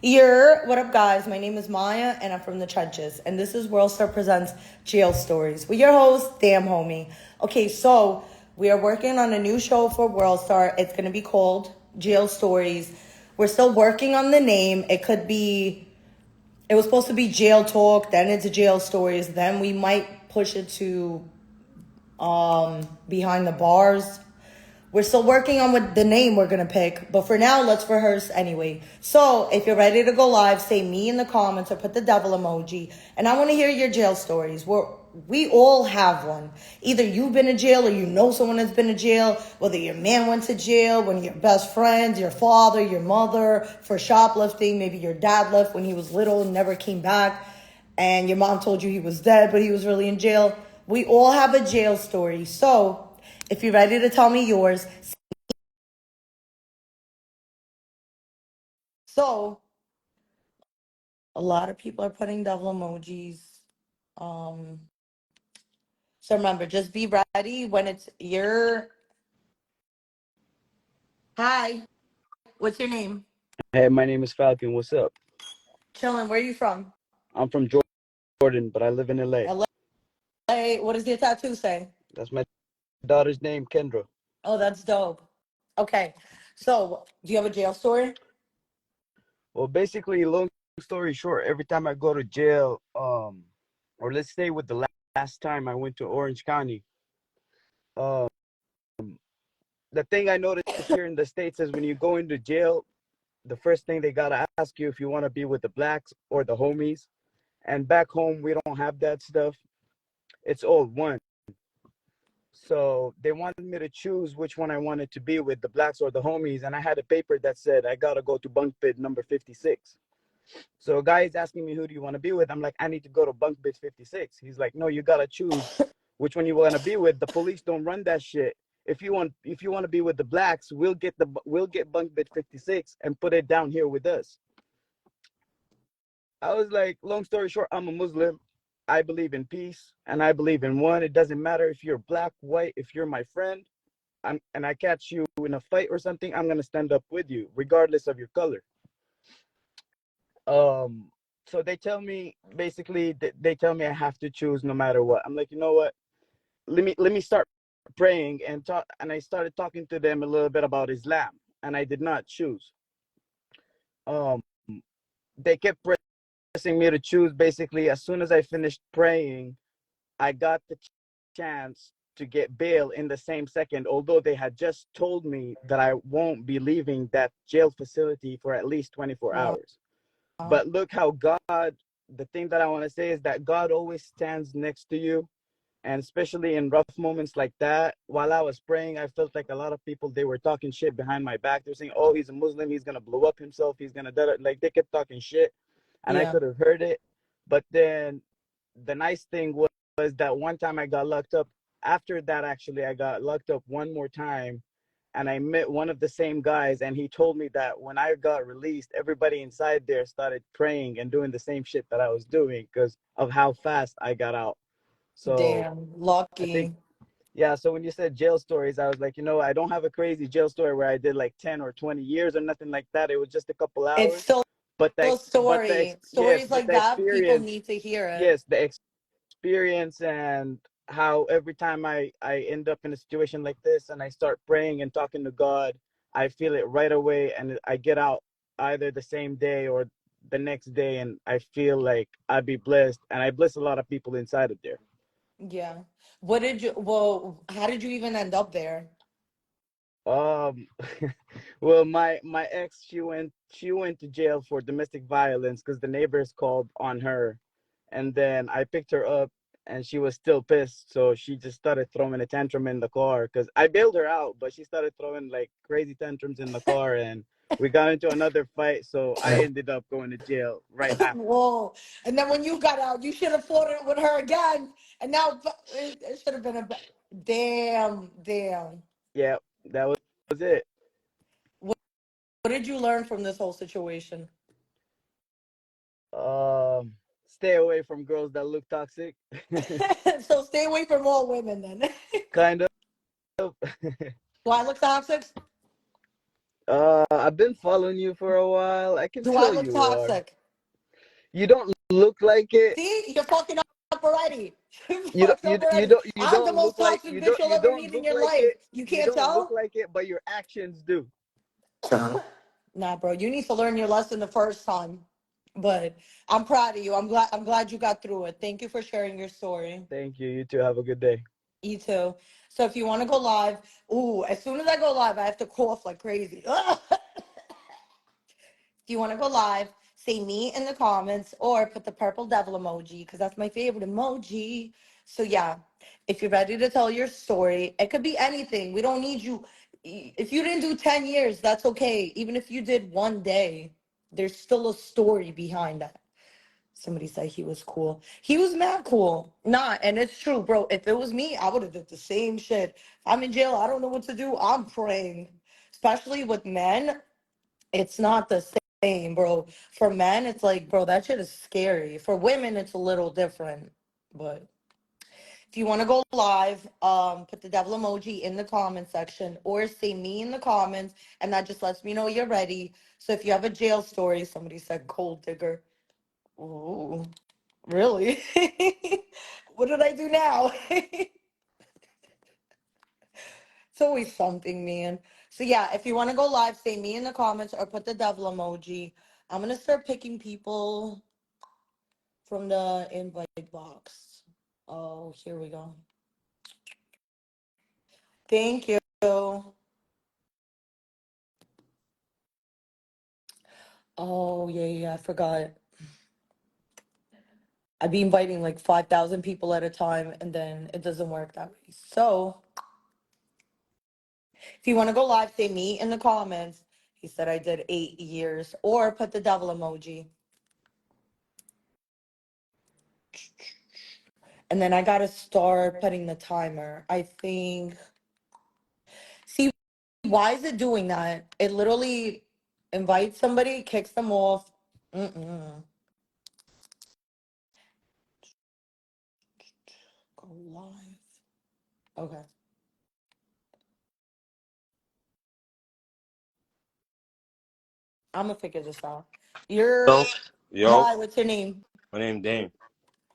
What up, guys? My name is Maya, and I'm from the trenches. And this is WorldStar Presents Jail Stories with your host, DamnHomie. Okay, so we are working on a new show for WorldStar. It's going to be called Jail Stories. We're still working on the name. It was supposed to be Jail Talk, then it's Jail Stories, then we might push it to Behind the Bars. We're still working on what the name we're gonna pick, but for now, let's rehearse anyway. So if you're ready to go live, say me in the comments or put the devil emoji. And I want to hear your jail stories. We all have one. Either you've been to jail or you know someone that's been to jail. Whether your man went to jail, one of your best friends, your father, your mother for shoplifting. Maybe your dad left when he was little and never came back, and your mom told you he was dead, but he was really in jail. We all have a jail story. So if you're ready to tell me yours. So a lot of people are putting devil emojis. Um, so remember, just be ready when it's your hi. What's your name? Hey, my name is Falcon. What's up? Chillin'. Where are you from? I'm from Jordan, but I live in LA. LA. What does your tattoo say? That's my daughter's name, Kendra. Oh, that's dope. Okay. So do you have a jail story? Well, basically, long story short, every time I go to jail, or let's say with the last time I went to Orange County, um, the thing I noticed here in the States is when you go into jail, the first thing they gotta ask you if you want to be with the blacks or the homies. And back home, we don't have that stuff. It's all one. So they wanted me to choose which one I wanted to be with, the blacks or the homies. And I had a paper that said I got to go to bunk bed number 56. So a guy is asking me, who do you want to be with? I'm like, I need to go to bunk bed 56. He's like, no, you got to choose which one you want to be with. The police don't run that shit. If you want to be with the blacks, we'll get bunk bed 56 and put it down here with us. I was like, long story short, I'm a Muslim. I believe in peace and I believe in one. It doesn't matter if you're black, white, if you're my friend, and I catch you in a fight or something, I'm gonna stand up with you, regardless of your color. Um, so they tell me basically they tell me I have to choose no matter what. I'm like, you know what? Let me start praying and talk. And I started talking to them a little bit about Islam, and I did not choose. Um, they kept pressing me to choose. Basically, as soon as I finished praying, I got the chance to get bail in the same second, although they had just told me that I won't be leaving that jail facility for at least 24 Wow. hours. But look how the thing that I want to say is that God always stands next to you. And especially in rough moments like that, while I was praying, I felt like a lot of people, they were talking shit behind my back. They're saying, oh, he's a Muslim. He's going to blow up himself. He's going to do it. Like they kept talking shit and I Yeah. could have heard it. But then the nice thing was that one time I got locked up. After that, actually, I got locked up one more time, and I met one of the same guys, and he told me that when I got released, everybody inside there started praying and doing the same shit that I was doing because of how fast I got out. So Damn. I think, Lucky. yeah. So when you said jail stories, I was like, I don't have a crazy jail story where I did like 10 or 20 years or nothing like that. It was just a couple It's hours. still But a story. yes, Stories but like the that, people experience, need to hear it. yes, the experience and how every time I end up in a situation like this and I start praying and talking to God, I feel it right away and I get out either the same day or the next day, and I feel like I'd be blessed, and I bless a lot of people inside of there. Yeah. How did you even end up there? Um, well, my ex, she went to jail for domestic violence because the neighbors called on her, and then I picked her up, and she was still pissed, so she just started throwing a tantrum in the car because I bailed her out, but she started throwing like crazy tantrums in the car, and we got into another fight, so I ended up going to jail right after. Whoa. And then when you got out, you should have fought it with her again. And now it should have been damn, damn. Yeah, that was it. What, what did you learn from this whole situation? Stay away from girls that look toxic. So stay away from all women then. Kind of. Do I look toxic? I've been following you for a while. I can Do I tell look you are. toxic? You don't look like it. See, you're fucking up already. You're You don't fucked up already. you I'm the don't most look like toxic bitch you'll you ever don't meet in look your like life. it. You You can't don't look tell? like it, but your actions do. Nah, bro, you need to learn your lesson the first time. But I'm proud of you. I'm glad you got through it. Thank you for sharing your story. Thank you. You too. Have a good day. You too. So if you want to go live, as soon as I go live, I have to cough like crazy. If you want to go live, say me in the comments or put the purple devil emoji because that's my favorite emoji. So yeah, if you're ready to tell your story, it could be anything. We don't need you. If you didn't do 10 years, that's okay. Even if you did one day, there's still a story behind that. Somebody said he was cool. He was mad cool. Nah, and it's true, bro. If it was me, I would have did the same shit. If I'm in jail, I don't know what to do. I'm praying. Especially with men, it's not the same, bro. For men, it's like, bro, that shit is scary. For women, it's a little different. But if you want to go live, put the devil emoji in the comment section or say me in the comments, and that just lets me know you're ready. So if you have a jail story, somebody said gold digger. Ooh, really? What did I do now? It's always something, man. So yeah, if you want to go live, say me in the comments or put the devil emoji. I'm gonna start picking people from the invite box. Oh, here we go. Thank you. Oh, yeah, I forgot. I'd be inviting like 5,000 people at a time, and then it doesn't work that way. So if you want to go live, say me in the comments. He said I did 8 years, or put the devil emoji. And then I gotta start putting the timer. I think. See, why is it doing that? It literally invites somebody, kicks them off. Mm-mm. Go live. Okay. I'm gonna figure this out. Yo, You're yo, Hi, what's your name? my name Dame.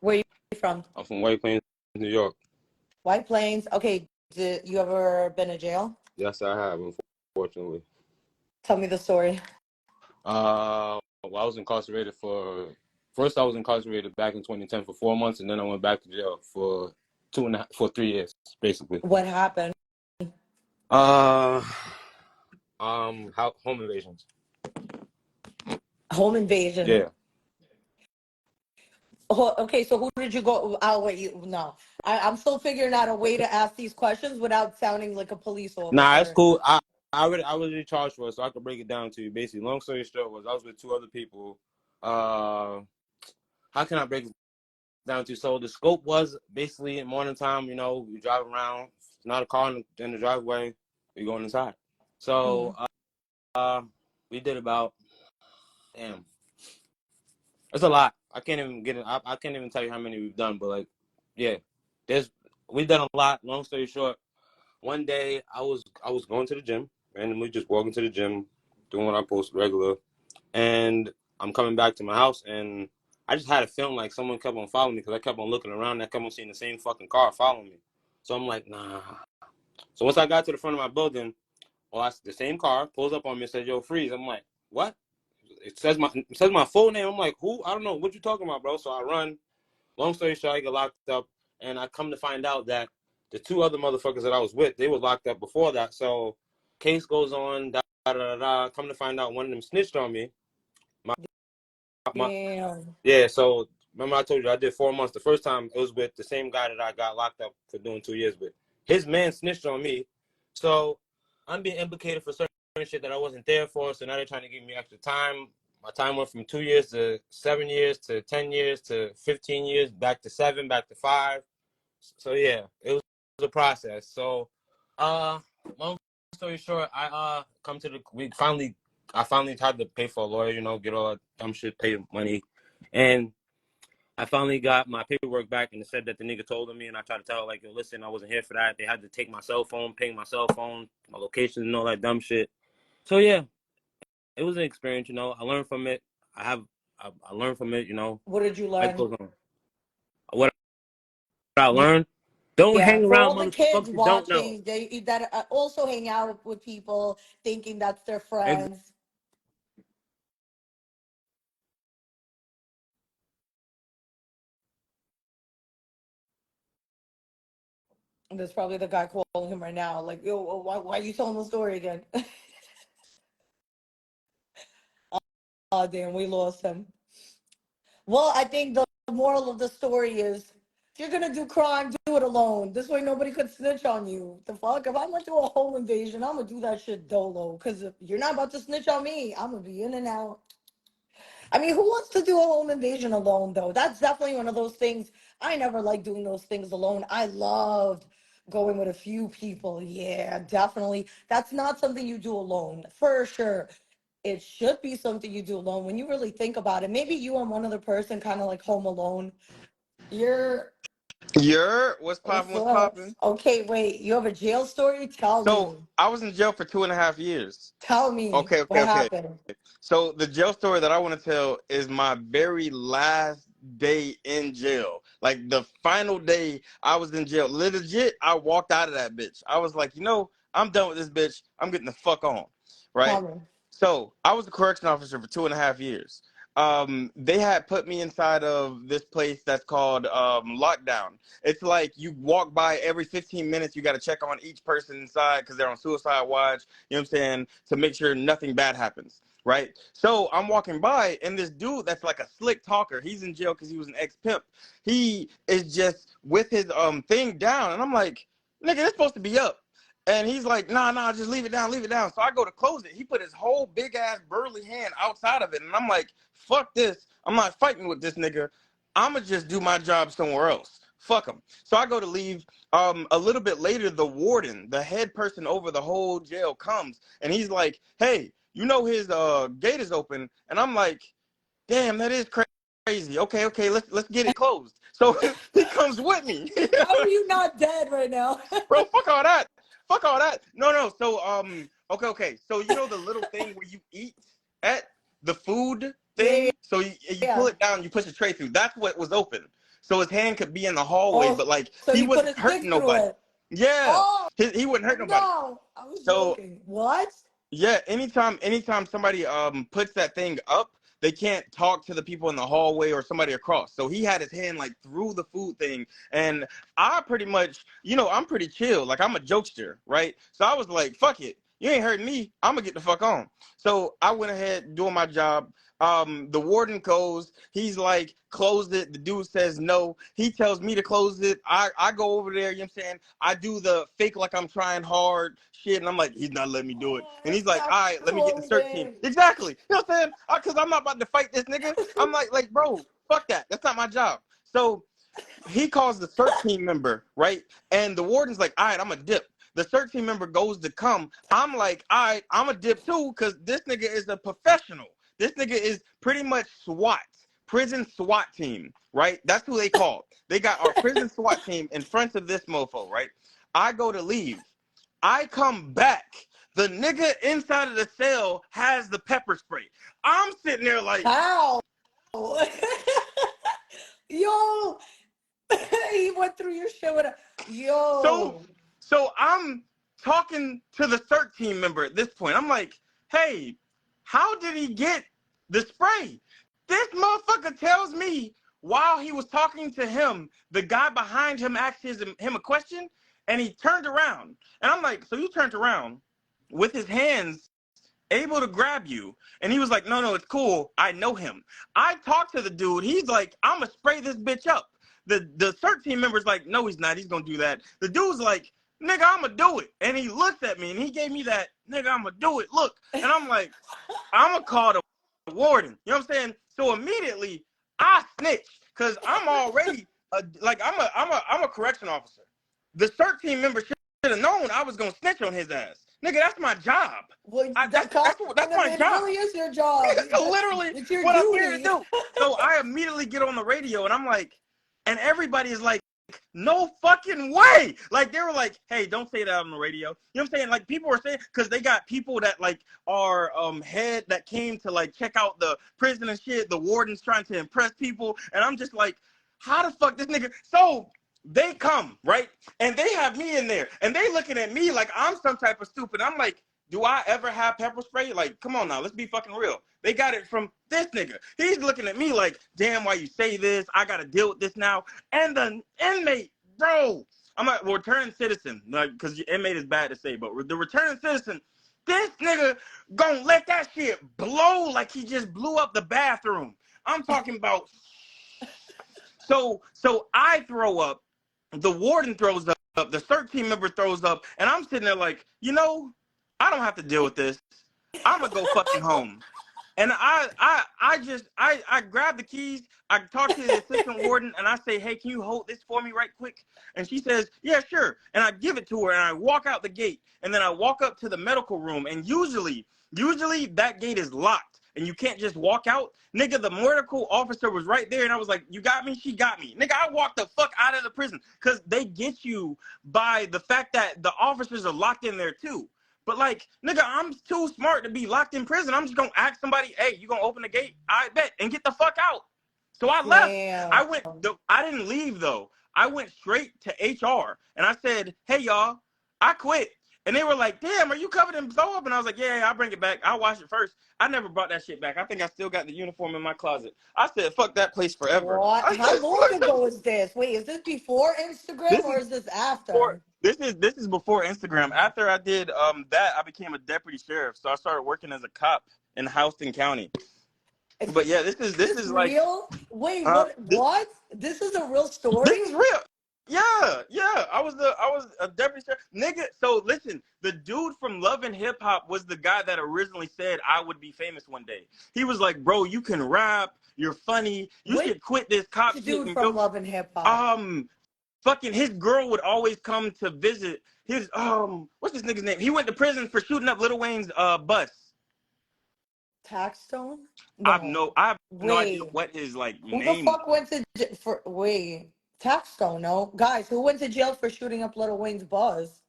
Where you from? I'm from White Plains, New York. White Plains. Okay. Did you ever been in jail? Yes, I have, unfortunately. Tell me the story. Well, I was incarcerated first I was incarcerated back in 2010 for 4 months, and then I went back to jail for 3 years, basically. What happened? Uh, home invasions. Home invasion. Yeah. Oh, okay, so who did you go? Oh, wait, no. I'm still figuring out a way to ask these questions without sounding like a police Nah, it's officer. cool. I was charged for it, so I could break it down to you. Basically, long story short was I was with two other people. Uh, how can I break it down to? So the scope was basically in morning time, we drive around. It's not a car in the driveway. We going inside. So Mm. we did about damn. It's a lot. I can't even get it. I can't even tell you how many we've done, but like, yeah, we've done a lot. Long story short, one day I was going to the gym, randomly just walking to the gym, doing what I post regular, and I'm coming back to my house, and I just had a feeling like someone kept on following me because I kept on looking around and I kept on seeing the same fucking car following me. So I'm like, nah. So once I got to the front of my building, the same car pulls up on me and says, "Yo, freeze." I'm like, what? It says my full name. I'm like, who? I don't know. What you talking about, bro? So I run. Long story short, I get locked up, and I come to find out that the two other motherfuckers that I was with, they were locked up before that. So case goes on. Da, da, da, da. Come to find out, one of them snitched on me. My Damn. Yeah, so remember I told you I did 4 months. The first time it was with the same guy that I got locked up for doing 2 years with. His man snitched on me. So I'm being implicated for certain shit that I wasn't there for. So now they're trying to give me extra time. My time went from 2 years to 7 years to 10 years to 15 years, back to 7, back to 5. So yeah, it was a process. So long story short, I finally had to pay for a lawyer, get all that dumb shit, pay money. And I finally got my paperwork back, and it said that the nigga told on me, and I tried to tell her, like, yo, listen, I wasn't here for that. They had to take my cell phone, ping my cell phone, my location, and all that dumb shit. So yeah, it was an experience. You know, I learned from it. I learned from it. You know, What did you life learn? goes on. What I learned: don't Yeah, hang for around all the kids motherfuckers you don't know. watching, they that also hang out with people thinking that's their Exactly. friends. And there's probably the guy calling him right now, like, yo, why are you telling the story again? Oh, damn, we lost him. Well, I think the moral of the story is if you're gonna do crime, do it alone. This way nobody could snitch on you. The fuck? If I'm gonna do a home invasion, I'm gonna do that shit dolo. Cause if you're not about to snitch on me, I'm gonna be in and out. I mean, who wants to do a home invasion alone though? That's definitely one of those things. I never like doing those things alone. I loved going with a few people. Yeah, definitely. That's not something you do alone, for sure. It should be something you do alone when you really think about it. Maybe you and one other person kind of like home alone. You're What's popping? what's What's up? popping? Okay, wait, you have a jail story? Tell So me. I was in jail for 2.5 years. Tell me Okay, okay, what okay. happened. So the jail story that I want to tell is my very last day in jail. Like the final day I was in jail. Legit, I walked out of that bitch. I was like, I'm done with this bitch. I'm getting the fuck on. Right? Tell me. So I was a correction officer for 2.5 years. They had put me inside of this place that's called lockdown. It's like you walk by every 15 minutes, you got to check on each person inside because they're on suicide watch, you know what I'm saying, to make sure nothing bad happens, right? So I'm walking by, and this dude that's like a slick talker, he's in jail because he was an ex-pimp. He is just with his thing down, and I'm like, nigga, it's supposed to be up. And he's like, nah, just leave it down, leave it down. So I go to close it. He put his whole big ass burly hand outside of it. And I'm like, fuck this. I'm not fighting with this nigga. I'ma just do my job somewhere else. Fuck him. So I go to leave. A little bit later, the warden, the head person over the whole jail, comes and he's like, hey, his gate is open. And I'm like, damn, that is crazy. Okay, let's get it closed. So he comes with me. How are you not dead right now? Bro, fuck all that. Fuck all that. No. So okay. So the little thing where you eat at the food Yeah, thing. So you pull yeah. it down, you push the tray through. That's what was open. So his hand could be in the hallway, Oh, but like so he he put wasn't his hurting stick through nobody. it. Yeah, Oh he wouldn't hurt nobody. no, I was So joking. What? yeah, anytime somebody puts that thing up, they can't talk to the people in the hallway or somebody across. So he had his hand like through the food thing, and I pretty much, I'm pretty chill. Like I'm a jokester, right? So I was like, fuck it. You ain't hurting me. I'm gonna get the fuck on. So I went ahead doing my job. The warden goes, he's like, close it. The dude says no. He tells me to close it. I go over there, you know what I'm saying? I do the fake like I'm trying hard shit, and I'm like, he's not letting me do it. Oh, And he's like, stop all right, let me get the search team. closing. Exactly. You know what I'm saying? Because I'm not about to fight this nigga. I'm like, bro, fuck that. That's not my job. So he calls the search team member, right? And the warden's like, all right, I'm a dip. The search team member goes to come. I'm like, all right, I'm a dip too, because this nigga is a professional. This nigga is pretty much SWAT, prison SWAT team, right? That's who they call. They got our prison SWAT team in front of this mofo, right? I go to leave. I come back. The nigga inside of the cell has the pepper spray. I'm sitting there like, How? Yo, he went through your shit with a so yo. so I'm talking to the CERT team member at this point. I'm like, hey, how did he get the spray? This motherfucker tells me while he was talking to him, the guy behind him asked him a question, and he turned around. And I'm like, so you turned around with his hands able to grab you. And he was like, no, it's cool. I know him. I talked to the dude. He's like, I'm going to spray this bitch up. The CERT team member's like, no, he's not. He's going to do that. The dude's like, nigga, I'm going to do it. And he looked at me and he gave me that, nigga, I'm going to do it. Look. And I'm like, I'm going to call the warden. You know what I'm saying? So immediately I snitched because I'm already, I'm a correction officer. The CERT team member should have known I was going to snitch on his ass. Nigga, that's my job. Well, That's that kind that's of my it job. really is your job. That's literally It's your what I'm here to duty. do. So I immediately get on the radio and I'm like, and everybody is like, no fucking way. Like, they were like, hey, don't say that on the radio. You know what I'm saying? Like, people were saying, because they got people that, like, are head that came to, like, check out the prison and shit. The warden's trying to impress people. And I'm just like, how the fuck this nigga? So they come, right? And they have me in there. And they looking at me like I'm some type of stupid. I'm like, do I ever have pepper spray? Like, come on now, let's be fucking real. They got it from this nigga. He's looking at me like, damn, why you say this? I got to deal with this now. And the inmate, bro, I'm a returning citizen, like, because inmate is bad to say, but the returning citizen, this nigga gonna let that shit blow like he just blew up the bathroom. I'm talking about. So I throw up, the warden throws up, the CERT team member throws up, and I'm sitting there like, you know, I don't have to deal with this. I'm gonna go fucking home. And I grab the keys, I talk to the assistant warden, and I say, hey, can you hold this for me right quick? And she says, yeah, sure. And I give it to her, and I walk out the gate, and then I walk up to the medical room, and usually that gate is locked, and you can't just walk out. Nigga, the medical officer was right there, and I was like, you got me? She got me. Nigga, I walked the fuck out of the prison, because they get you by the fact that the officers are locked in there, too. But, like, nigga, I'm too smart to be locked in prison. I'm just going to ask somebody, hey, you going to open the gate? I bet. And get the fuck out. So I left. Damn. I didn't leave, though. I went straight to HR. And I said, hey, y'all, I quit. And they were like, damn, are you covered in throw up? And I was like, yeah, I'll bring it back. I'll wash it first. I never brought that shit back. I think I still got the uniform in my closet. I said, fuck that place forever. What? How long ago is this? Wait, is this before Instagram or is this after? This is before Instagram. After I did that, I became a deputy sheriff. So I started working as a cop in Houston County. But yeah, this is like real. Wait, what? This is a real story. This is real. Yeah. I was a deputy sheriff, nigga. So listen, the dude from Love and Hip Hop was the guy that originally said I would be famous one day. He was like, bro, you can rap, you're funny, you should quit this cop shit. Dude from Love and Hip Hop. Fucking his girl would always come to visit his what's this nigga's name? He went to prison for shooting up Lil Wayne's bus. Taxstone? No. I have no idea what his like who name. Who the fuck went to Taxstone? No, guys, who went to jail for shooting up Lil Wayne's bus?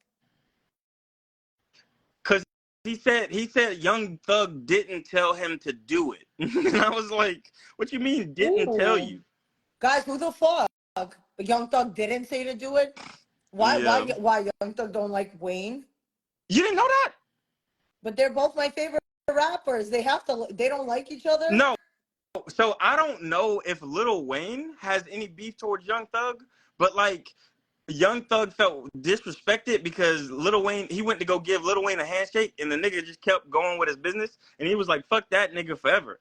Cause he said Young Thug didn't tell him to do it, and I was like, what you mean didn't tell you? Guys, who the fuck? Young Thug didn't say to do it. Why Young Thug don't like Wayne? You didn't know that? But they're both my favorite rappers. They don't like each other? No. So I don't know if Lil Wayne has any beef towards Young Thug, but like Young Thug felt disrespected because Lil Wayne, he went to go give Lil Wayne a handshake and the nigga just kept going with his business and he was like, fuck that nigga forever.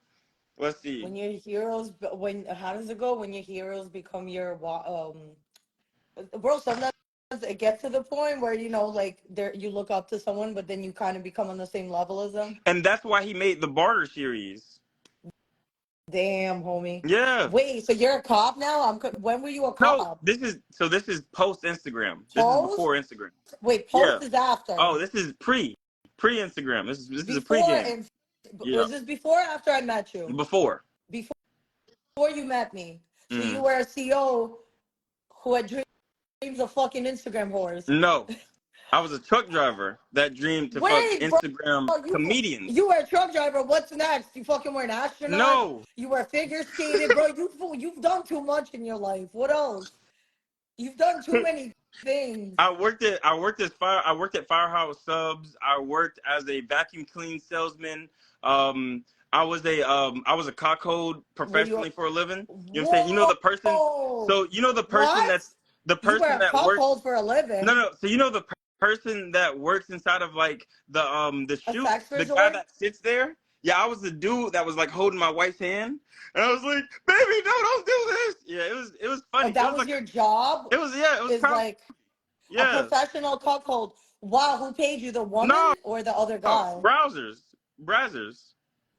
Let's see. When your heroes, how does it go? When your heroes become your, bro, sometimes it gets to the point where, you know, like you look up to someone, but then you kind of become on the same level as them. And that's why he made the Barter series. Damn, homie. Yeah. Wait, so you're a cop now? When were you a cop? No, this is post Instagram. This is before Instagram. Wait, post is after. Oh, this is pre Instagram. This is a pre-game. Was this before or after I met you? Before you met me. So you were a CO who had dreams of fucking Instagram whores. No. I was a truck driver that dreamed to fuck Instagram comedians. You were a truck driver. What's next? You fucking were an astronaut? No. You were figure skating, bro. You've done too much in your life. What else? You've done too many things. I worked at Firehouse Subs. I worked as a vacuum clean salesman. I was a cockhold professionally for a living. You know what I'm saying? You know the person. So you know the person that's the person you were a that works for a living. No. So you know the person that works inside of like the shoot, the guy that sits there. Yeah, I was the dude that was like holding my wife's hand, and I was like, "Baby, no, don't do this." Yeah, it was funny. Oh, that was like, your job. It was like a professional cuckold. Wow, who paid you, the woman or the other guy? Browsers.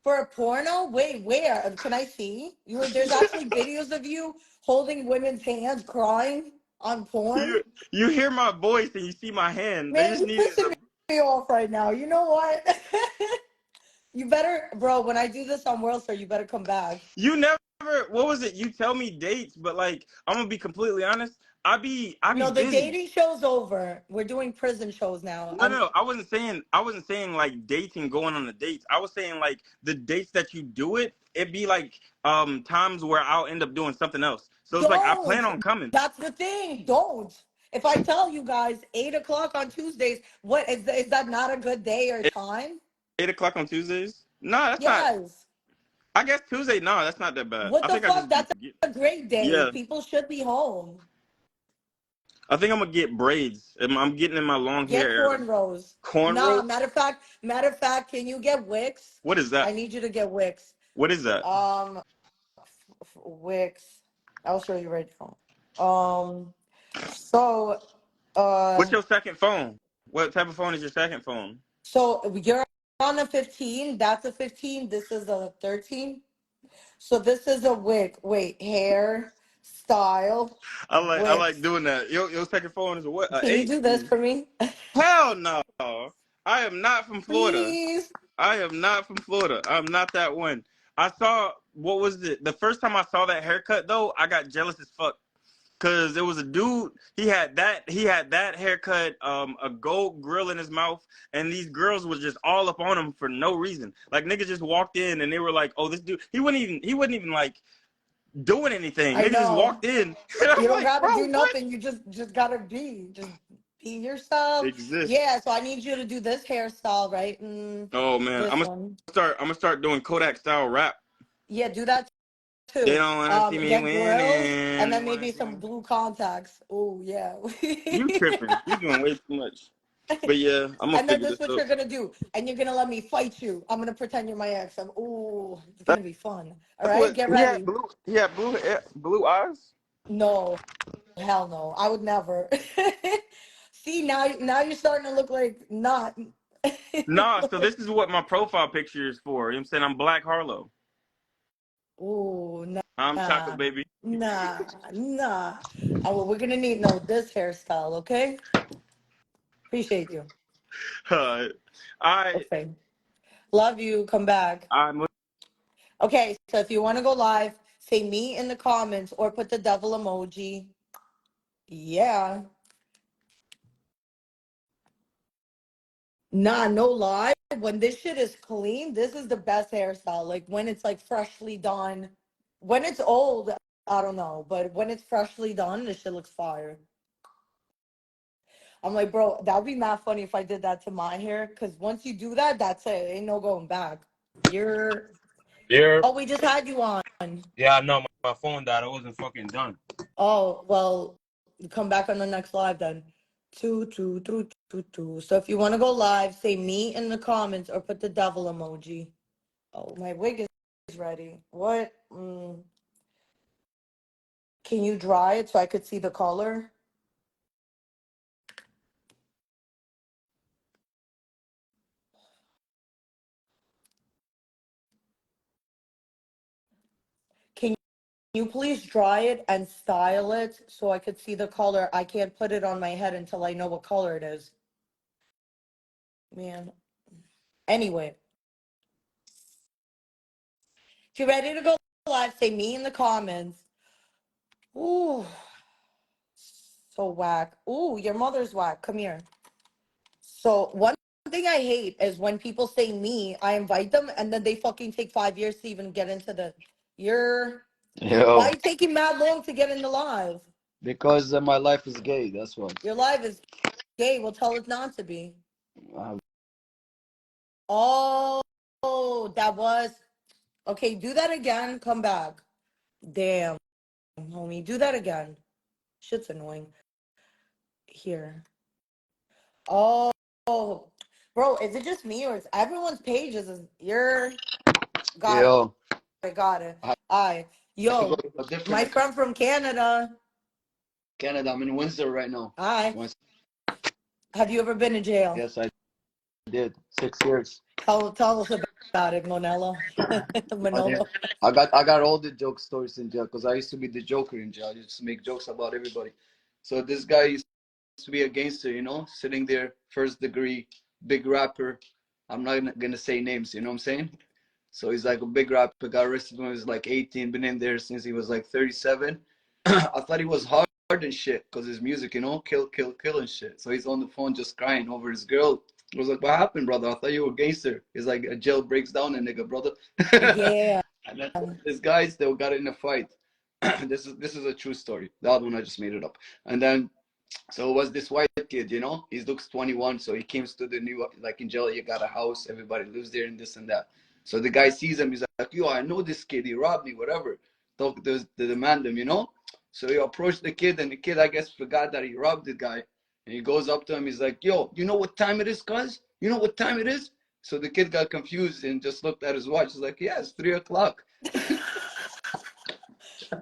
For a porno? Wait, where? Can I see? There's actually videos of you holding women's hands, crying on porn. You hear my voice and you see my hand. Man, you're pissing me off right now. You know what? You better, bro, when I do this on WorldStar, you better come back. You never, what was it? You tell me dates, but like, I'm going to be completely honest. I be No, the busy. dating show's over. We're doing prison shows now. No. I wasn't saying like dating, going on the dates. I was saying like the dates that you do it. It be like times where I'll end up doing something else. So it's like I plan Don't. on coming. That's the thing. Don't. If I tell you guys 8 o'clock on Tuesdays, what is that not a good day or Eight, time? 8 o'clock on Tuesdays. No, that's not. Yes. I guess Tuesday. No, that's not that bad. What I the think I fuck? just be That's forgetting. a great day. Yeah, People should be home. I think I'm gonna get braids. I'm getting in my long Get hair. cornrows. Nah, Cornrows. matter of fact, can you get Wix? What is I that? need you to get Wix. What is that? Um, Wix. I'll show you right now. So, What's uh, your second phone? What type of phone is your second phone? so you're on a 15. That's a 15. This is a 13. So this is a wig. Wait, hair, style, I like Wix. doing that. Your second phone is a what? A Can you eight? do this for me? Hell no. I am not from Florida. Please. I am not from Florida. I'm not that one. I saw what was it? The first time I saw that haircut though, I got jealous as fuck. Cause there was a dude, he had that haircut, a gold grill in his mouth, and these girls was just all up on him for no reason. Like niggas just walked in and they were like, "Oh, this dude." He wasn't even like doing anything. I Niggas just know. walked in, and You I'm don't like, gotta "Bro, do what?" nothing. You just gotta be yourself. Exist. Yeah, so I need you to do this hairstyle, right? Oh man, This one. I'm gonna start doing Kodak style rap. Yeah, do that They too. don't wanna see me Get grills and winning. then They wanna maybe see some me. blue contacts. Oh yeah. You tripping? You doing way too much. But yeah, I'm gonna And then figure this is this what out. you're gonna do. And you're gonna let me fight you. I'm gonna pretend you're my ex. It's gonna be fun. All That's right, what get he had. ready. Blue eyes. No, hell no. I would never. See, now you're starting to look like not. Nah, so this is what my profile picture is for. You know what I'm saying? I'm Black Harlow. Ooh, I'm Chocolate nah, Baby. nah. Oh, well, we're gonna need this hairstyle, okay? Appreciate you. I Okay. Love you. Come back. I'm Okay, so if you want to go live, say me in the comments or put the devil emoji. Yeah. Nah, no lie. When this shit is clean, this is the best hairstyle. Like when it's like freshly done. When it's old, I don't know. But when it's freshly done, this shit looks fire. I'm like, bro, that would be mad funny if I did that to my hair. Cause once you do that, that's it. Ain't no going back. You're Yeah. Oh, we just had you on. Yeah, I know. My phone died. I wasn't fucking done. Oh, well, come back on the next live then. Two, two, two, two, two. So if you want to go live, say me in the comments or put the devil emoji. Oh, my wig is ready. What? Can you dry it so I could see the color? Can you please dry it and style it so I could see the color? I can't put it on my head until I know what color it is. Man. Anyway, if you're ready to go live, say me in the comments. Ooh, so whack. Ooh, your mother's whack. Come here. So one thing I hate is when people say me, I invite them, and then they fucking take 5 years to even get into the. You're Why Yo, are you taking mad long to get in the live? because my life is gay. That's why. Your live is gay. Well, tell it not to be. Uh, Oh, that was okay. Do that again. Come back. Damn, homie. Do that again. Shit's annoying. Here. Oh, bro. Is it just me or is everyone's pages? You're got it. yo, Got it. I I have to go yo, to a different my friend from Canada. Canada. I'm in Windsor right now. Hi. Once- Have you ever been in jail? Yes, I did 6 years. Tell us about it, Monello. Oh, yeah. Manolo. I got all the joke stories in jail because I used to be the Joker in jail. I used to make jokes about everybody. So this guy used to be a gangster, sitting there, first degree, big rapper. I'm not gonna say names, you know what I'm saying? So he's like a big rapper. Got arrested when he was like 18. Been in there since he was like 37. I thought he was hard. and shit because his music, kill, kill, kill and shit. So he's on the phone just crying over his girl. I was like, what happened, brother? I thought you were a gangster. He's like, a jail breaks down a nigga, brother. Yeah. And then these guys, they got in a fight. This is a true story. The other one I just made it up. And then so it was this white kid, he looks 21, so he comes to the new, like in jail, you got a house, everybody lives there and this and that. So the guy sees him, he's like, yo, I know this kid, he robbed me, whatever. Talk to the man, So he approached the kid, and the kid, I guess, forgot that he robbed the guy. And he goes up to him, he's like, yo, you know what time it is, cuz? You know what time it is? So the kid got confused and just looked at his watch. He's like, yeah, it's 3 o'clock.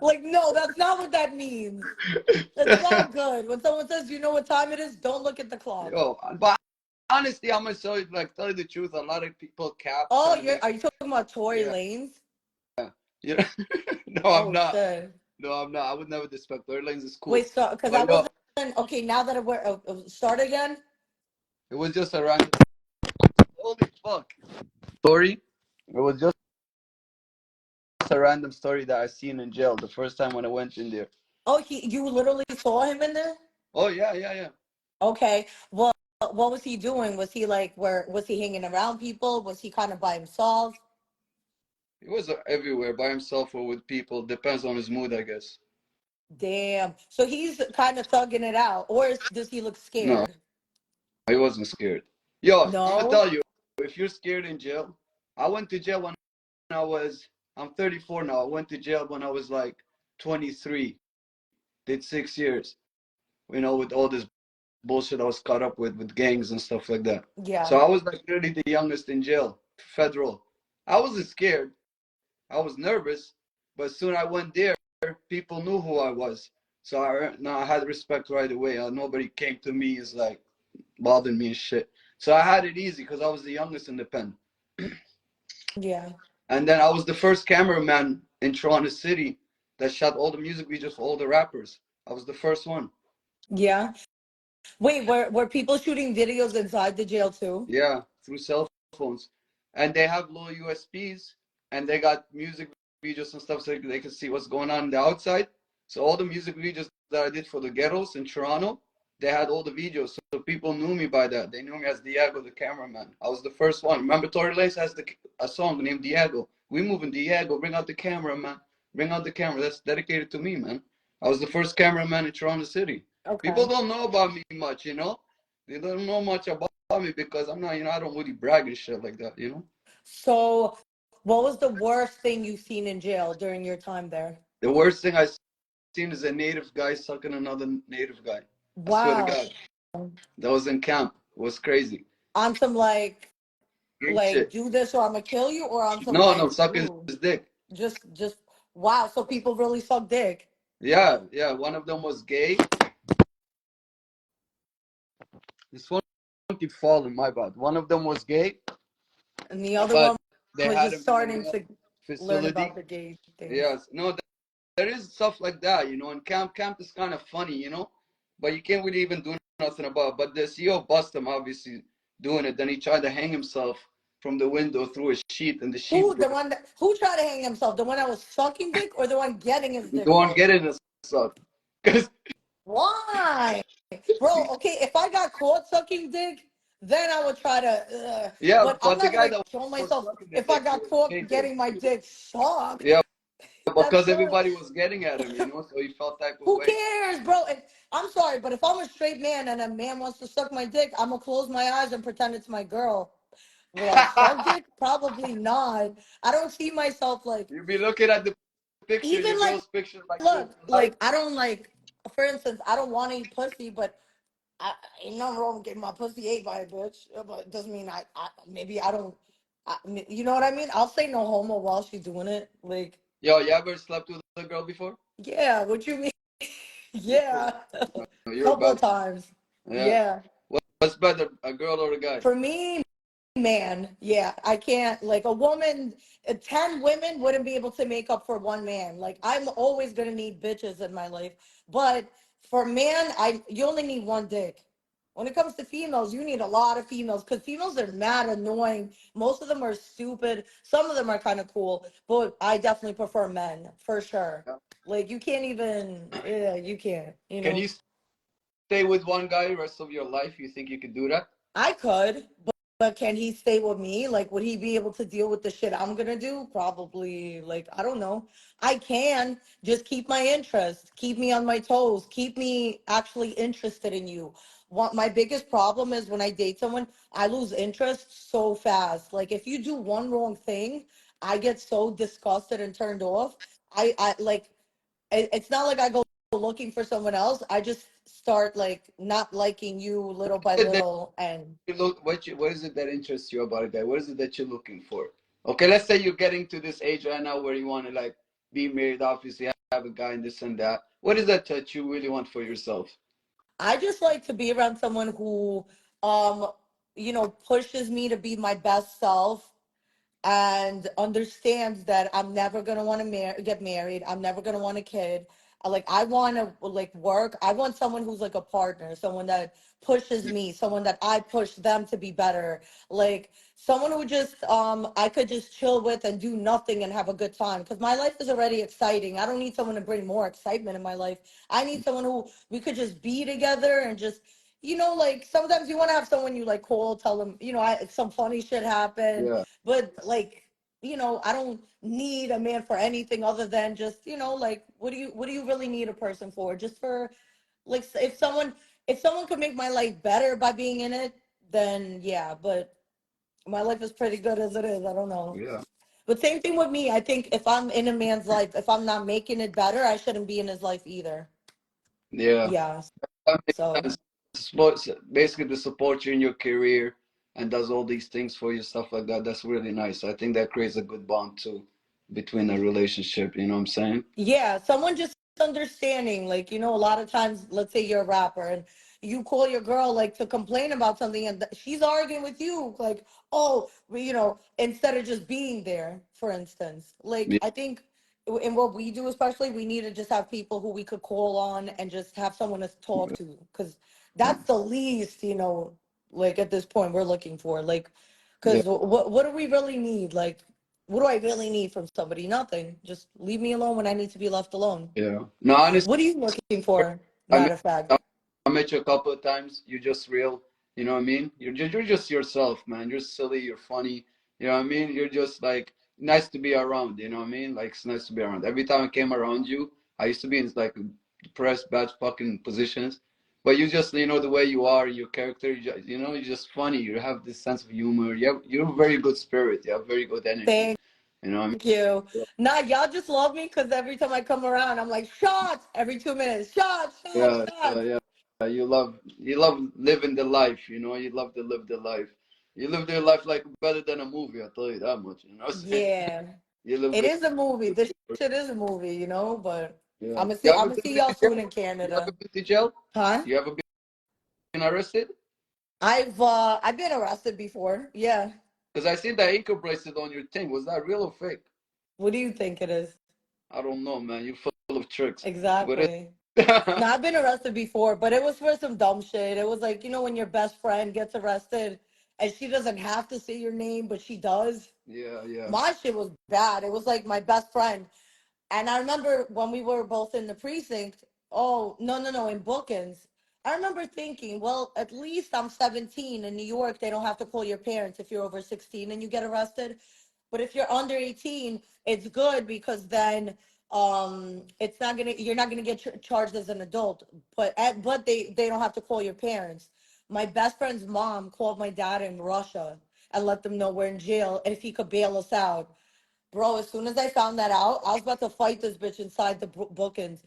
Like, no, that's not what that means. It's not good. When someone says, you know what time it is, don't look at the clock. Yo, but honestly, I'm gonna tell you the truth. A lot of people cap. Oh, are you talking about Tory Yeah. Lanez? Yeah. No, I'm Oh, not. shit. No, I'm not. I would never disrespect Tory Lanez. Is cool. Wait, stop, because I wasn't. Okay, now that start again. It was just a random. Holy fuck. Story. It was just a random story that I seen in jail the first time when I went in there. Oh, you literally saw him in there? Oh yeah. Okay. Well, what was he doing? Was he like, was he hanging around people? Was he kind of by himself? He was everywhere by himself or with people. Depends on his mood, I guess. Damn. So he's kind of thugging it out, or does he look No, scared? I wasn't scared. Yo, I'm gonna No. tell you, if you're scared in jail, I went to jail when I'm 34 now. I went to jail when I was like 23. Did 6 years, with all this bullshit I was caught up with gangs and stuff like that. Yeah. So I was like really the youngest in jail, federal. I wasn't scared. I was nervous, but soon I went there, people knew who I was. So I had respect right away. Nobody came to me as like bothering me and shit. So I had it easy because I was the youngest in the pen. Yeah. And then I was the first cameraman in Toronto City that shot all the music videos for all the rappers. I was the first one. Yeah. Wait, were people shooting videos inside the jail too? Yeah, through cell phones. And they have little USBs and they got music videos and stuff so they can see what's going on the outside. So all the music videos that I did for the ghettos in Toronto, they had all the videos. So people knew me by that. They knew me as Diego, the cameraman. I was the first one. Remember, Tory Lanez has a song named Diego. We move in Diego. Bring out the camera, man. Bring out the camera. That's dedicated to me, man. I was the first cameraman in Toronto City. Okay. People don't know about me much, They don't know much about me because I'm not, I don't really brag and shit like that, So, what was the worst thing you've seen in jail during your time there? The worst thing I seen is a native guy sucking another native guy. Wow. I swear to God. That was in camp. It was crazy. On some like Shit. do this or I'm gonna kill you, or on some No, sucking his dick. Just wow. So people really suck dick. Yeah. One of them was gay. This one keep falling, my bad. One of them was gay. And the other one they was had just starting to facility. learn about the gay thing. Yes. No, there is stuff like that, and camp is kind of funny, but you can't really even do nothing about it. But the CEO bust him, obviously, doing it. Then he tried to hang himself from the window through a sheet, and the sheet. Who tried to hang himself? The one that was sucking dick, or the one getting his dick? The one getting his suck. Why, bro? Okay, if I got caught sucking dick, then I would try to. Yeah, but I'm not gonna kill myself if I got caught getting my dick sucked. Yeah, because everybody was getting at him, so he felt that. Who cares, bro? And I'm sorry, but if I'm a straight man and a man wants to suck my dick, I'm gonna close my eyes and pretend it's my girl. Will I suck dick? Probably not. I don't see myself like. You be looking at the picture, even your girl's picture, look, like I don't like. For instance, I don't want to eat pussy, but ain't nothing wrong with getting my pussy ate by a bitch. But it doesn't mean maybe I don't. You know what I mean? I'll say no homo while she's doing it. Like, yo, you ever slept with a girl before? Yeah. What you mean? Yeah. No, couple times. Yeah. What's better, a girl or a guy? For me, man, yeah, I can't. Like a woman, 10 women wouldn't be able to make up for one man. Like I'm always gonna need bitches in my life, but for man, you only need one dick. When it comes to females, you need a lot of females because females are mad annoying. Most of them are stupid. Some of them are kind of cool, but I definitely prefer men for sure. Like you can't even. Yeah, you can't. You Can know. you stay with one guy the rest of your life? You think you could do that? I could, but can he stay with me? Like, would he be able to deal with the shit I'm gonna do? Probably. Like, I don't know. I can just keep my interest, keep me on my toes, keep me actually interested in you. What my biggest problem is when I date someone, I lose interest so fast. Like, if you do one wrong thing, I get so disgusted and turned off. I like it's not like I go looking for someone else. I just start like not liking you little by That little, and you look what is it that interests you about a guy? What is it that you're looking for? Okay, let's say you're getting to this age right now where you want to like be married, obviously have a guy and this and that. What is that you really want for yourself? I just like to be around someone who um pushes me to be my best self and understands that I'm never gonna want to get married. I'm never gonna want a kid. Like I want to like work. I want someone who's like a partner, someone that pushes me, someone that I push them to be better. Like someone who just I could just chill with and do nothing and have a good time. Because my life is already exciting. I don't need someone to bring more excitement in my life. I need someone who we could just be together and just like sometimes you want to have someone you like call, tell them, some funny shit happened, Yeah, but like, I don't need a man for anything other than just, like what do you really need a person for? Just for like if someone could make my life better by being in it, then yeah, but my life is pretty good as it is. I don't know. yeah, But same thing with me. I think if I'm in a man's life, if I'm not making it better, I shouldn't be in his life either. yeah. Yeah. That makes So sense. Basically, to support you in your career and does all these things for you, stuff like that. That's really nice. I think that creates a good bond too between a relationship. You know what I'm saying? yeah, someone just understanding, like, a lot of times, let's say you're a rapper and you call your girl like to complain about something and she's arguing with you, like, oh, well, instead of just being there, for instance. Like, Yeah, I think in what we do, especially, we need to just have people who we could call on and just have someone to talk to, because that's the least, like at this point we're looking for. Like, yeah, because what do we really need? Like, what do I really need from somebody? Nothing. Just leave me alone when I need to be left alone. yeah. No, honestly, What are you looking for? I met Matter of fact. I met you a couple of times. You're just real. You know what I mean? You're just yourself, man. You're silly. You're funny. You know what I mean? You're just like nice to be around. You know what I mean? Like it's nice to be around. Every time I came around you, I used to be in like depressed, bad fucking positions. But you just, the way you are, your character, you're just funny. You have this sense of humor. You're a very good spirit. You have very good energy. Thank You know what I mean? you. Nah, y'all just love me because every time I come around, I'm like, shots every 2 minutes. Shots, shots, Yeah, yeah, shots. yeah. You love living the life, you love to live the life. You live your life like better than a movie, I'll tell you that much, you know what I'm saying? Yeah. You live It good. is a movie. This shit is a movie, but Yeah. I'm gonna You see I'm ever gonna been see to y'all jail? soon in You ever Canada. been to jail? Huh? You ever been arrested? I've been arrested before. Yeah. Because I seen that ankle bracelet on your thing. Was that real or fake? What do you think it is? I don't know, man. You're full of tricks. What is Exactly. it? No, I've been arrested before, but it was for some dumb shit. It was like, when your best friend gets arrested and she doesn't have to say your name, but she does. Yeah, yeah, My shit was bad. It was like my best friend. And I remember when we were both in the precinct, oh, no, no, no, in bookings. I remember thinking, well, at least I'm 17. In New York, they don't have to call your parents if you're over 16 and you get arrested. But if you're under 18, it's good because then it's not gonna you're not gonna get charged as an adult. But they don't have to call your parents. My best friend's mom called my dad in Russia and let them know we're in jail and if he could bail us out. Bro, as soon as I found that out, I was about to fight this bitch inside the bookings.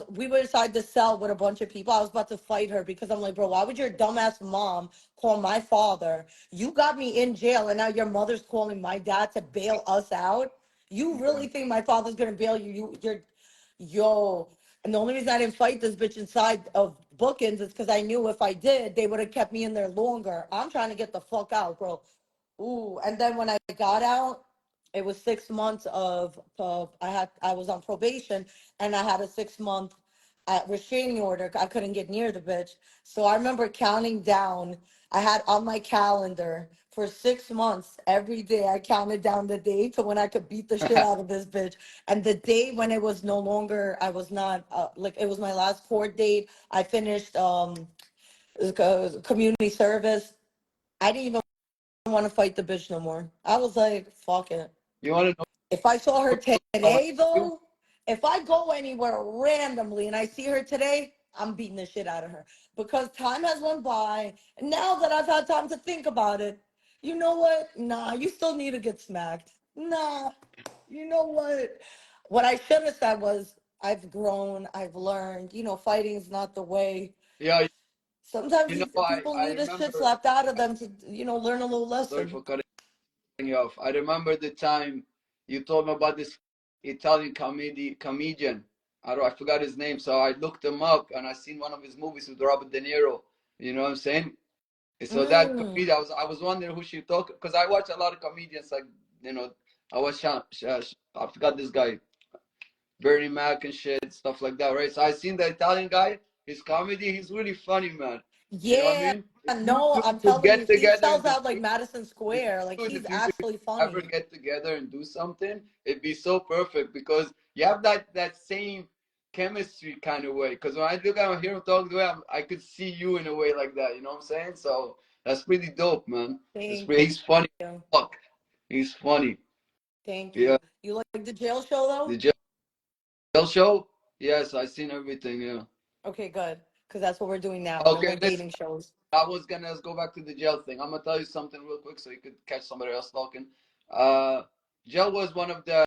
We were inside the cell with a bunch of people. I was about to fight her because I'm like, bro, why would your dumbass mom call my father? You got me in jail, and now your mother's calling my dad to bail us out. You yeah, really think my father's gonna bail you? Yo. And the only reason I didn't fight this bitch inside of bookings is because I knew if I did, they would have kept me in there longer. I'm trying to get the fuck out, bro. Ooh, and then when I got out, it was 6 months of I was on probation and I had a 6 month restraining order. I couldn't get near the bitch. So I remember counting down. I had on my calendar for 6 months, every day I counted down the day to when I could beat the shit out of this bitch. And the day when it was no longer, I was not like it was my last court date. I finished community service. I didn't even want to fight the bitch no more. I was like, fuck it. You want to If I saw her know today, though, if I go anywhere randomly and I see her today, I'm beating the shit out of her because time has went by. And now that I've had time to think about it, you know what? Nah, you still need to get smacked. Nah, you know what? What I should have said was, I've grown, I've learned. You know, fighting's not the way. Yeah, Sometimes you know, these people I need a shit remember. slapped out of them to, learn a little Sorry lesson. for cutting you off. I remember the time you told me about this Italian comedian. I forgot his name, so I looked him up and I seen one of his movies with Robert De Niro. You know what I'm saying? So that Mm, comedian, I was wondering who she talked because I watch a lot of comedians like you know I watch I forgot this guy Bernie Mac and shit stuff like that, right? So I seen the Italian guy, his comedy, he's really funny, man. You know what I yeah, mean? If you no, two I'm could telling you, get he together in sells the out like Madison Square. Like he's if you two actually ever funny. get together and do something, it'd be so perfect because you have that same chemistry kind of way. Because when I look at him, hear him talk the way I could see you in a way like that. You know what I'm saying? So that's pretty dope, man. Thank He's funny. you. Fuck, he's funny. Thank Yeah, you. You like the jail show the though? jail show. Yes, I seen everything. Yeah. Okay, good. Because that's what we're doing now. No Okay, more listen. dating shows. I was gonna go back to the jail thing. I'm gonna tell you something real quick so you could catch somebody else talking. Jail was one of the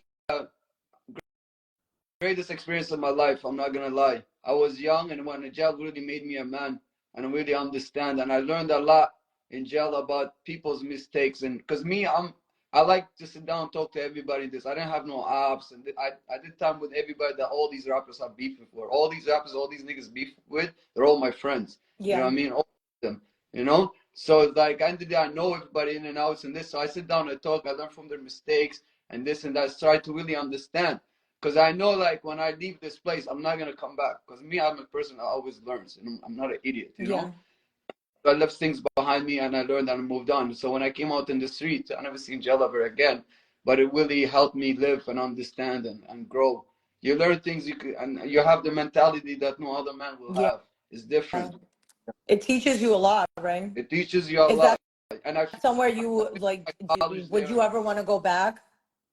greatest experience of my life. I'm not gonna lie. I was young, and when the jail really made me a man, and I really understand. And I learned a lot in jail about people's mistakes. And because me, I like to sit down and talk to everybody. This I didn't have no ops, and I did time with everybody that all these rappers have beef with. All these rappers, all these niggas beef with, they're all my friends. You know Yeah. what I mean? All of them. You know. So it's like end of the day, I know everybody in and outs and this. So I sit down and talk. I learn from their mistakes and this and that. So I try to really understand. Because I know, like, when I leave this place, I'm not gonna come back. Because me, I'm a person that always learns, and I'm not an idiot, you know. Yeah. So I left things behind me, and I learned and I moved on. So when I came out in the street, I never seen jail ever again. But it really helped me live and understand and grow. You learn things you could, and you have the mentality that no other man will Yeah. have. It's different. It teaches you a lot, right? It teaches you a Is lot. that And I somewhere feel you my like? college Would there, you ever want to go back?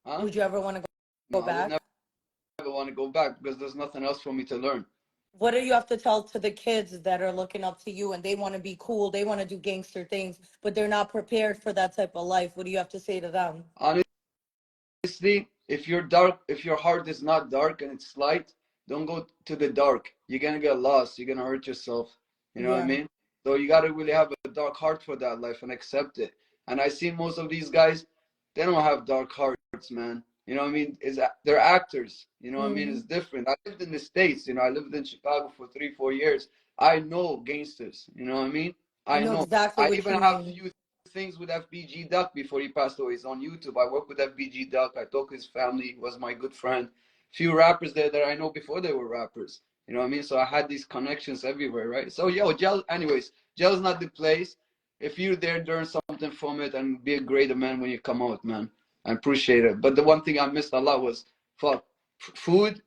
huh? Would you ever want to No, go I would back? never want to go back because there's nothing else for me to learn. What do you have to tell to the kids that are looking up to you and they want to be cool, they want to do gangster things, but they're not prepared for that type of life? What do you have to say to them? Honestly, if you're dark, if your heart is not dark and it's light, don't go to the dark. You're gonna get lost. You're gonna hurt yourself. You know what I Yeah. mean? So you gotta really have a dark heart for that life and accept it. And I see most of these guys, they don't have dark hearts, man. You know what I mean? They're actors. You know what I mean? Hmm. It's different. I lived in the States. I lived in Chicago for 3, 4 years. I know gangsters. You know what I mean? I I know know. exactly I what even you have mean. few things with FBG Duck before he passed away. He's on YouTube. I work with FBG Duck. I talk to his family. He was my good friend. Few rappers there that I know before they were rappers. You know what I mean? So I had these connections everywhere, right? So jail. Anyways, jail's not the place. If you're there, learn something from it and be a greater man when you come out, man. I appreciate it. But the one thing I missed a lot was fuck food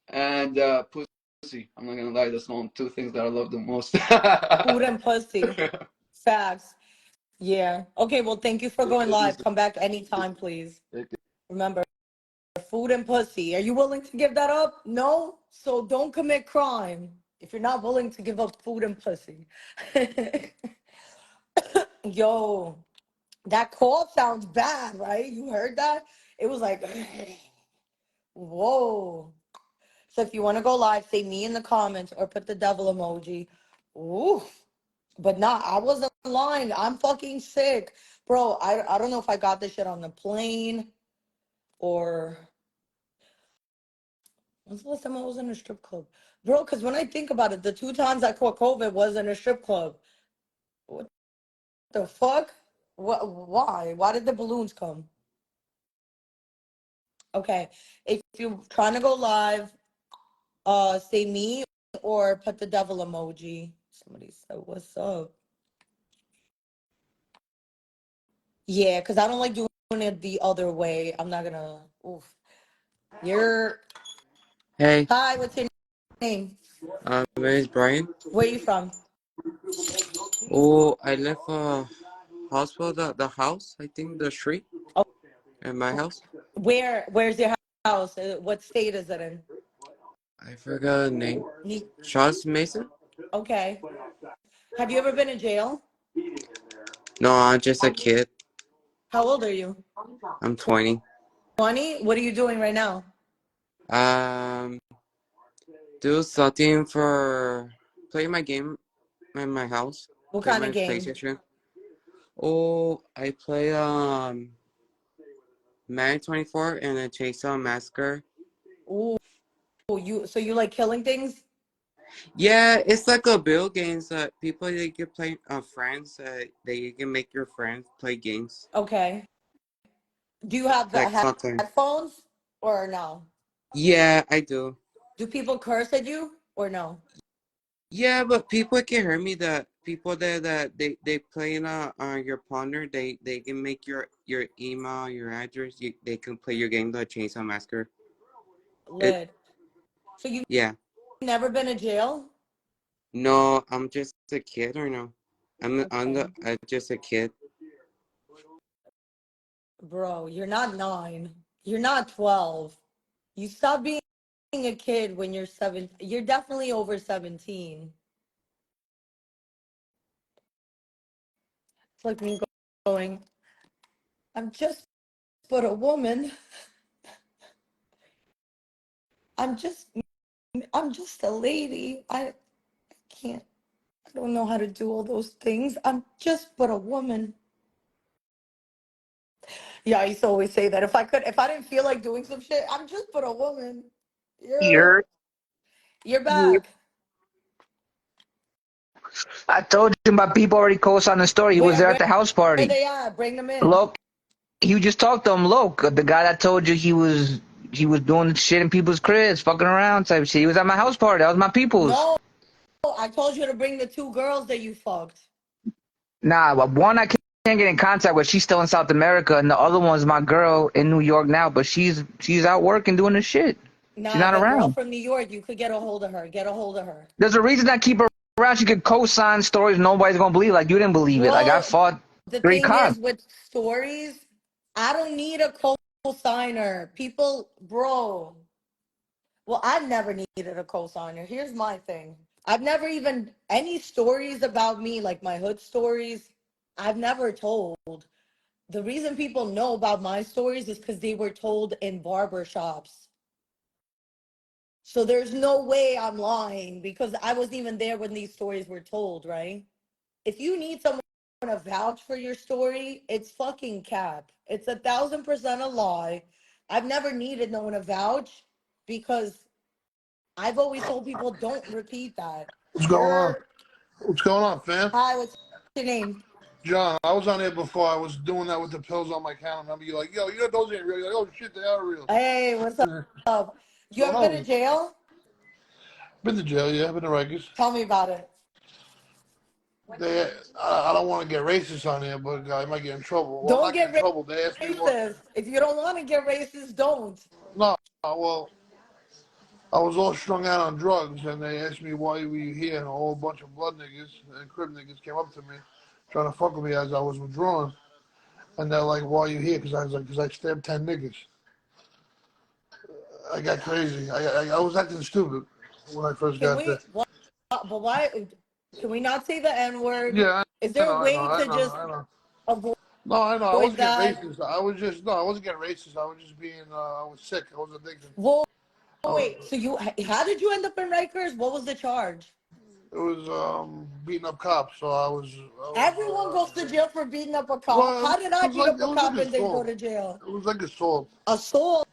and pussy. I'm not gonna lie, that's the two things that I love the most. Food and pussy. Facts. Yeah. Okay, well, thank you for going live. Come back anytime, please. Remember, food and pussy. Are you willing to give that up? No? So don't commit crime if you're not willing to give up food and pussy. Yo, that cough sounds bad, right? You heard that? It was like, whoa. So if you want to go live, say me in the comments or put the devil emoji. Ooh. But nah, I wasn't lying. I'm fucking sick. Bro, I don't know if I got this shit on the plane or when's the last time I was in a strip club? Bro, because when I think about it, the 2 times I caught COVID was in a strip club. What the fuck? What? Why? Why did the balloons come? Okay, if you're trying to go live, say me or put the devil emoji. Somebody said, "What's up?" Yeah, because I don't like doing it the other way. I'm not gonna. Oof. You're. Hey, Hi, what's your name? my name is Brian. Where you from? Oh, I left hospital, the house, I think the street Oh, at my house. where's your house? What state is it in? I forgot the name. Ni- Charles Mason? Okay. Have you ever been in jail? No, I'm just a kid. How old are you? I'm 20. 20? What are you doing right now? Um, do something for play my game in my house. What Play kind of my game? PlayStation. Oh, I play Man 24 and a Chainsaw Massacre. Ooh, you like killing things? Yeah, it's like a build games that people they can play friends they can make your friends play games. Okay. Do you have the Like something. headphones or no? Yeah, I do. Do people curse at you or no? Yeah, but people can hear me that people that they play on your partner, they can make your email, your address, they can play your game the Chainsaw Massacre. It Lit. So you've yeah. never been in jail? No, I'm just a kid or no. Okay. I'm just a kid. Bro, you're not 9. You're not 12. You stop being a kid when you're 7. You're definitely over 17. It's like me going, I'm just but a woman. I'm just I'm just a lady. I can't I don't know how to do all those things. I'm just but a woman. Yeah, I used to always say that. If I didn't feel like doing some shit, I'm just but a woman. Yeah. You're, You're you back. I told you my people already co-signed the story. He was there at Where the house where party. they at? Bring them in. Look, you just talked to him, Loke, the guy that told you he was doing shit in people's cribs, fucking around type shit. He was at my house party. That was my people's. No, I told you to bring the 2 girls that you fucked. Nah, but one I can't get in contact with. She's still in South America, and the other one's my girl in New York now. But she's out working doing this shit. She's Nah, not the girl around. from New York, you could get a hold of her. Get a hold of her. There's a reason I keep her around. She could co-sign stories nobody's gonna believe. Like you didn't believe it. Like I Bro, fought the 3 thing cops. is with stories, I don't need a co-signer. People, bro. Well, I've never needed a co-signer. Here's my thing. I've never even any stories about me, like my hood stories, I've never told. The reason people know about my stories is because they were told in barber shops. So there's no way I'm lying because I wasn't even there when these stories were told, right? If you need someone to vouch for your story, it's fucking cap. It's 1,000% a lie. I've never needed no one to vouch because I've always told people don't repeat that. What's going on? You're What's going on, fam? Hi, what's your name? John, I was on there before. I was doing that with the pills on my counter. Remember, you're like, yo, you know those ain't real. You're like, oh shit, they are real. Hey, what's up? What's You going ever on been with to you? jail? Been to jail, yeah. Been to Rikers. Tell me about it. I don't want to get racist on here, but I might get in trouble. Well, Don't not get in get trouble. They asked me what. racist. If you don't want to get racist, don't. No, well, I was all strung out on drugs, and they asked me why were you here, and a whole bunch of blood niggas and crib niggas came up to me, trying to fuck with me as I was withdrawing, and they're like, why are you here? Because I was like, because I stabbed 10 niggas. I got crazy. I was acting stupid when I first Can got there. we? What? But why? Can we not say the N word? Yeah, Is I there a know, I know, way I to know, just I know. avoid No, I know. I wasn't getting that? racist. I was just no, I wasn't getting racist. I was just being. I was sick. I was addicted. Whoa, I was, wait. So you? How did you end up in Rikers? What was the charge? it was beating up cops. So I was. Everyone goes to jail for beating up a cop. Well, How did I beat up it a was cop like and then go assault. to jail? It was like assault. Assault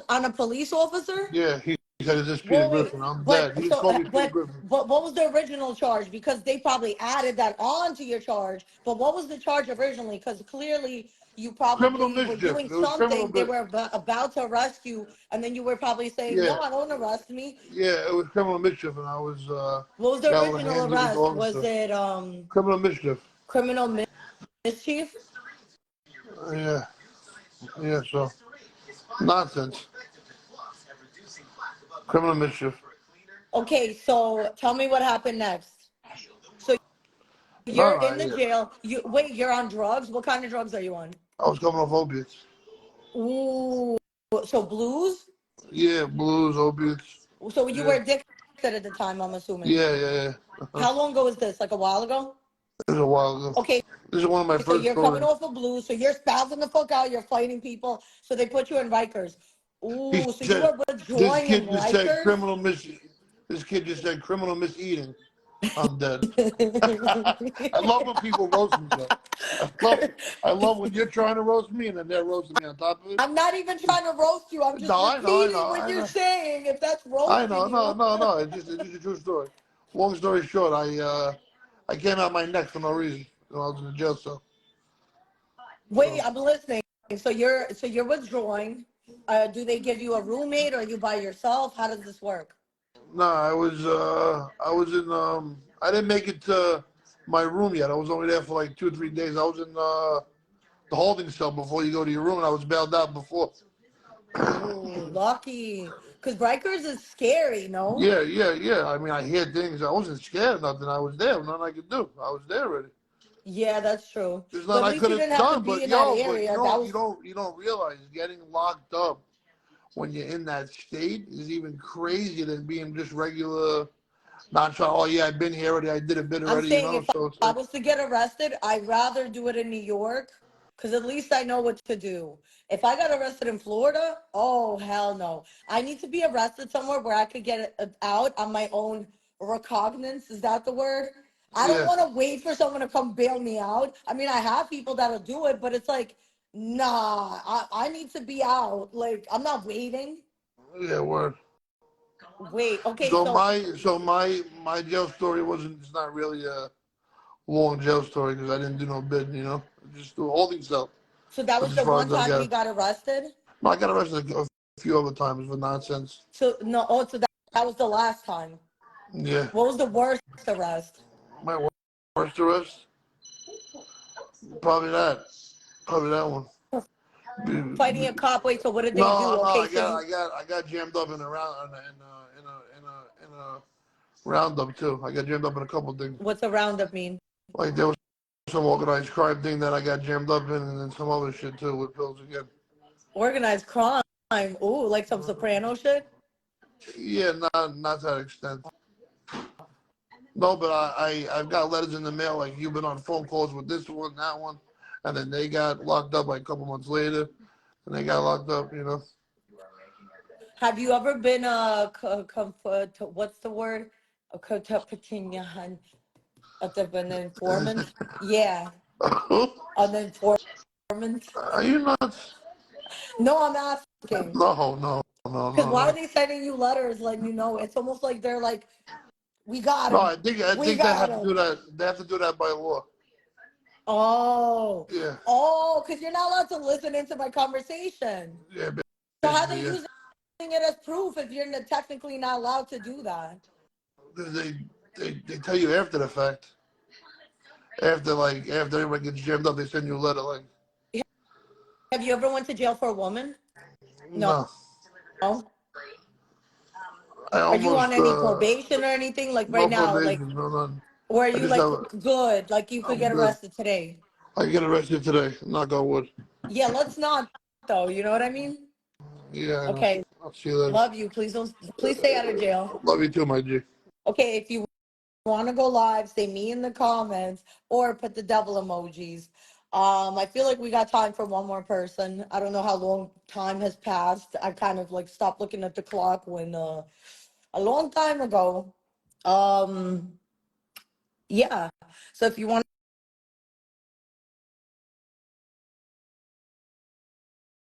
on a police officer? Yeah, he said, "Is this Peter Whoa, wait. Griffin?" I'm dead. He just called me Peter Griffin. But what was the original charge? Because they probably added that on to your charge. But what was the charge originally? Because clearly you Criminal probably were mischief. doing It was criminal. something. They were about to arrest you, and then you were probably saying, Yeah, "No, I don't arrest me." yeah. It was criminal mischief, and I was What was the got with original hands with the arrest? Was officer. it Criminal mischief. criminal mischief? Yeah, yeah. So nonsense. Criminal mischief. Okay, so tell me what happened next. So No, you're no. in the jail. You're on drugs. What kind of drugs are you on? I was coming off opiates. Ooh, so blues. Yeah, blues, opiates. So you were Yeah, addicted at the time, I'm assuming. yeah. Uh-huh. How long ago was this? Like a while ago? This is a while ago. Okay, This is one of my so first you're coming stories. off of blues. So you're spazzing the fuck out. You're fighting people. So they put you in Rikers. He Ooh, so you said, were "This withdrawing in kid just said Rikers? criminal mis. This kid just said criminal miseating. I'm dead." I love when people roast me though. I love, I love when you're trying to roast me and then they're roasting me on top of it. I'm not even trying to roast you. I'm just No, repeating what you're saying. If that's I know. roasting you. No. It's just a true story. Long story short, I came out my neck for no reason when I was in the jail cell. Wait, I'm listening. So you're withdrawing. Do they give you a roommate or are you by yourself? How does this work? No, I was in I didn't make it to my room yet. I was only there for like 2 or 3 days. I was in the holding cell before you go to your room, and I was bailed out before. Ooh, lucky. Because Rikers is scary, no? Yeah. I mean, I hear things. I wasn't scared of nothing. I was there. Nothing I could do. I was there already. Yeah, that's true. There's But nothing at I least could you have didn't have to done. be But in that but area. That was you don't realize getting locked up when you're in that state is even crazier than being just regular. Not trying. Oh yeah, I've been here already. I did a bit I'm already. saying if So it's I like, was to get arrested, I'd rather do it in New York because at least I know what to do. If I got arrested in Florida, oh, hell no. I need to be arrested somewhere where I could get out on my own recognizance. Is that the word? I don't yeah, want to wait for someone to come bail me out. I mean, I have people that'll do it, but it's like, nah, I need to be out. Like, I'm not waiting. yeah, word. Wait, okay, So so my jail story wasn't. It's not really a long jail story because I didn't do no bid. Just do a holding cell. that That's was as the far one as I time you got. got arrested? No, I got arrested a few other times for nonsense. So no, oh, so that was the last time. Yeah, What was the worst arrest? my worst arrest, probably that, probably that one. Fighting a cop. Wait, so what did they do? No, Okay, so you I got jammed up in a round in a roundup too. I got jammed up in a couple things. what's a roundup mean? Like there was some organized crime thing that I got jammed up in, and then some other shit too with pills again. Organized crime. Ooh, like some soprano shit. Yeah, not to that extent. No, but I've got letters in the mail like you've been on phone calls with this one, that one, and then they got locked up like a couple months later, and they got locked up. Have you ever been what's the word? A an informant? Yeah, an informant. Are you nuts? No, I'm asking. Because why are No. they sending you letters letting you know? It's almost like they're like, we got No, him. I We think they got have to do him. that. They have to do that by law. Oh, Yeah, because you're not allowed to listen into my conversation. yeah, So how they basically, yeah. using it as proof if you're technically not allowed to do that? They, they tell you after the fact. After everybody gets jammed up, they send you a letter like, Have you ever went to jail for a woman? No. no. Are I you on almost any probation or anything? Like right no now, like, probation, no none. or are I you just like have good? Like you could I'm get good. arrested today? I get arrested today. Knock on wood. Yeah, let's not though. You know what I mean? Yeah, I know. Okay. I'll see you later. Love you. Please don't. Please stay out of jail. Love you too, my G. Okay, if you want to go live, say me in the comments or put the devil emojis. I feel like we got time for one more person. I don't know how long time has passed. I kind of like stopped looking at the clock when a long time ago. Yeah. So if you want